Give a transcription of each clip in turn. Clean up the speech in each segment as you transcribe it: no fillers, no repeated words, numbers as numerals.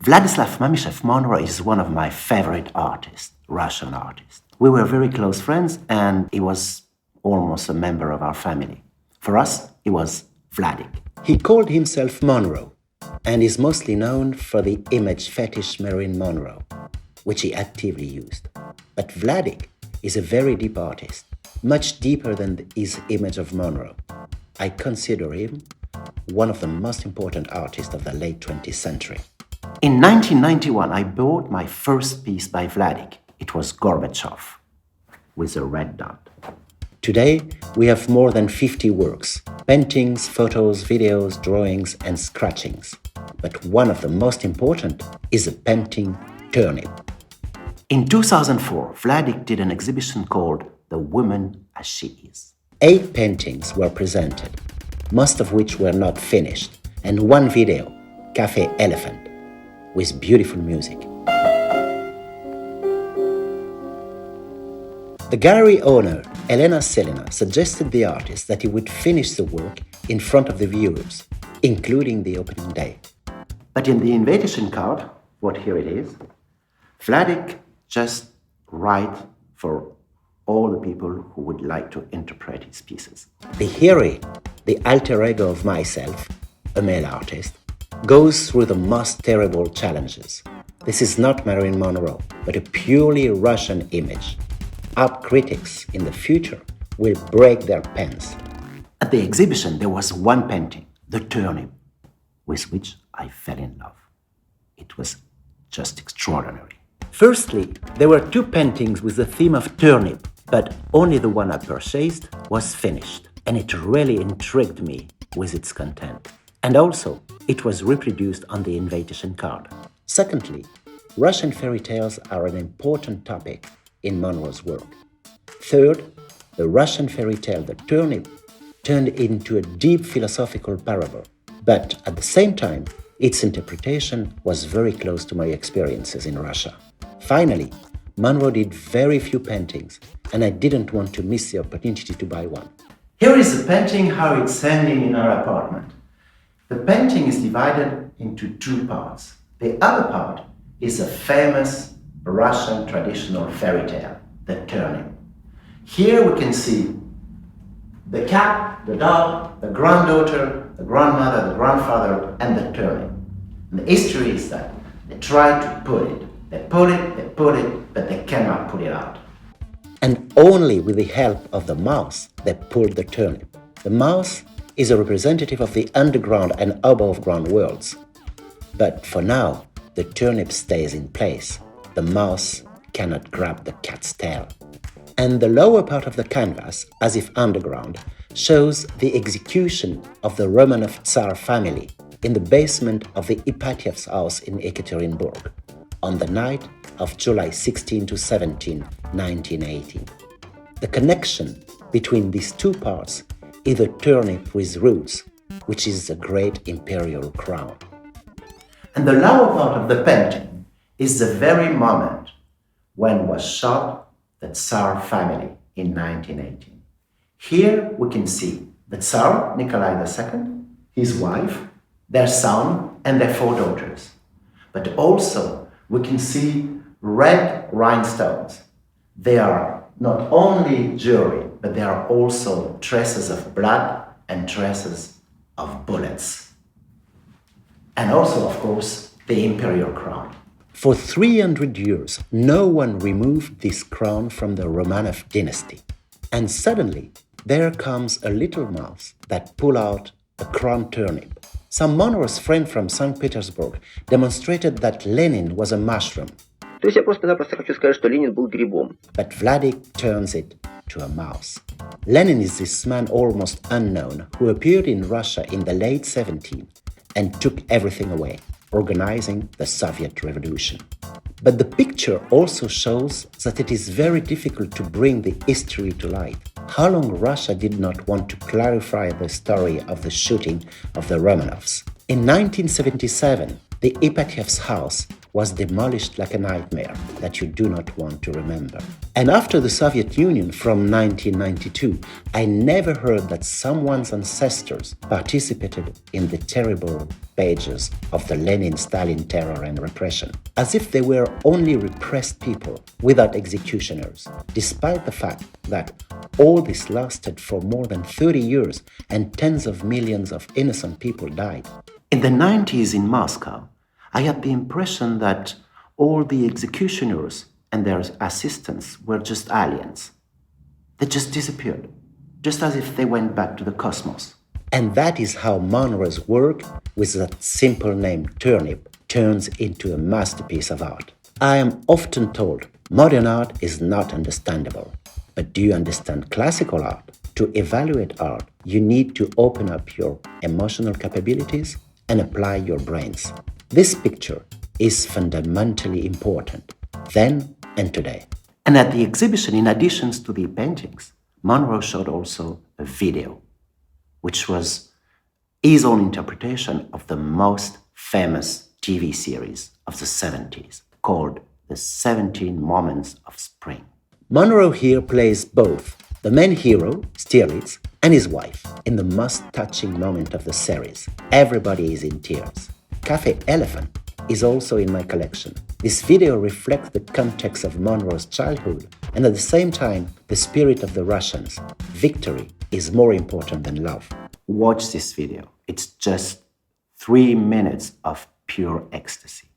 Vladislav Mamyshev-Monro is one of my favorite artists, Russian artists. We were very close friends and he was almost a member of our family. For us, he was Vladik. He called himself Monroe and is mostly known for the image fetish Marilyn Monroe, which he actively used. But Vladik is a very deep artist, much deeper than his image of Monroe. I consider him one of the most important artists of the late 20th century. In 1991, I bought my first piece by Vladik. It was Gorbachev, with a red dot. Today, we have more than 50 works, paintings, photos, videos, drawings, and scratchings. But one of the most important is a painting, Turnip. In 2004, Vladik did an exhibition called The Woman as She Is. 8 paintings were presented, most of which were not finished, and one video, Cafe Elephant, with beautiful music. The gallery owner, Elena Selina, suggested the artist that he would finish the work in front of the viewers, including the opening day. But in the invitation card, what here it is, Vladik just write for all the people who would like to interpret his pieces. The hero, the alter ego of myself, a male artist, goes through the most terrible challenges. This is not Marilyn Monroe, but a purely Russian image. Art critics in the future will break their pens. At the exhibition, there was one painting, the Turnip, with which I fell in love. It was just extraordinary. Firstly, there were 2 paintings with the theme of turnip, but only the one I purchased was finished, and it really intrigued me with its content. And also, it was reproduced on the invitation card. Secondly, Russian fairy tales are an important topic in Monroe's work. Third, the Russian fairy tale The Turnip turned into a deep philosophical parable, but at the same time, its interpretation was very close to my experiences in Russia. Finally, Monroe did very few paintings, and I didn't want to miss the opportunity to buy one. Here is the painting, how it's hanging in our apartment. The painting is divided into 2 parts. The other part is a famous Russian traditional fairy tale, The Turnip. Here we can see the cat, the dog, the granddaughter, the grandmother, the grandfather, and the turnip. And the history is that they try to put it. They put it, but they cannot put it out. And only with the help of the mouse, they pulled the turnip. The mouse is a representative of the underground and above-ground worlds. But for now, the turnip stays in place. The mouse cannot grab the cat's tail. And the lower part of the canvas, as if underground, shows the execution of the Romanov Tsar family in the basement of the Ipatiev's house in Ekaterinburg on the night of July 16 to 17, 1918. The connection between these 2 parts is the turnip with roots, which is the great imperial crown. And the lower part of the painting is the very moment when was shot the Tsar family in 1918. Here we can see the Tsar, Nikolai II, his wife, their son, and their 4 daughters. But also we can see red rhinestones. They are not only jewelry, but they are also traces of blood and traces of bullets. And also, of course, the imperial crown. For 300 years, no one removed this crown from the Romanov dynasty. And suddenly, there comes a little mouse that pulls out a crown turnip. Some Monroe's friend from St. Petersburg demonstrated that Lenin was a mushroom. То есть я просто-напросто хочу сказать, что Ленин был грибом. But Vladik turns it to a mouse. Lenin is this man almost unknown who appeared in Russia in the late 70s and took everything away, organizing the Soviet Revolution. But the picture also shows that it is very difficult to bring the history to light. How long Russia did not want to clarify the story of the shooting of the Romanovs. In 1977, the Ipatiev's house was demolished like a nightmare that you do not want to remember. And after the Soviet Union from 1992, I never heard that someone's ancestors participated in the terrible pages of the Lenin-Stalin terror and repression, as if they were only repressed people without executioners, despite the fact that all this lasted for more than 30 years and tens of millions of innocent people died. In the 90s in Moscow, I had the impression that all the executioners and their assistants were just aliens. They just disappeared, just as if they went back to the cosmos. And that is how Monro's work, with that simple name Turnip, turns into a masterpiece of art. I am often told modern art is not understandable. But do you understand classical art? To evaluate art, you need to open up your emotional capabilities and apply your brains. This picture is fundamentally important, then and today. And at the exhibition, in addition to the paintings, Monro showed also a video, which was his own interpretation of the most famous TV series of the 70s, called The 17 Moments of Spring. Monro here plays both the main hero, Stirlitz, and his wife in the most touching moment of the series. Everybody is in tears. Cafe Elephant is also in my collection. This video reflects the context of Monro's childhood and at the same time the spirit of the Russians. Victory is more important than love. Watch this video. It's just 3 minutes of pure ecstasy.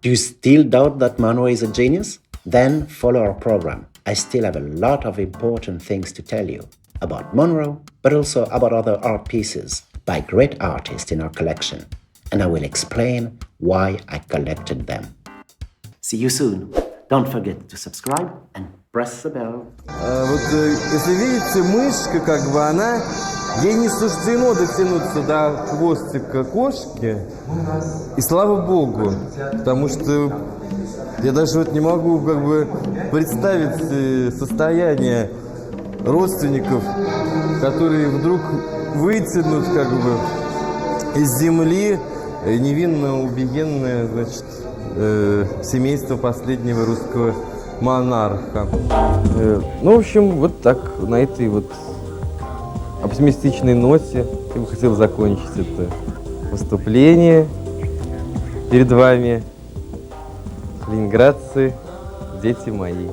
Do you still doubt that Monro is a genius? Then follow our program. I still have a lot of important things to tell you about Monro, but also about other art pieces by great artists in our collection. And I will explain why I collected them. See you soon. Don't forget to subscribe and press the bell. Если видите, мышка, она, ей не суждено дотянуться до хвостика кошки. И слава богу, потому что я даже не могу представить состояние родственников, которые вдруг вытянут как бы из земли невинно убиенное, значит, семейство последнего русского монарха. Ну, в общем, вот так, на этой вот оптимистичной ноте я бы хотел закончить это выступление перед вами, ленинградцы, дети мои.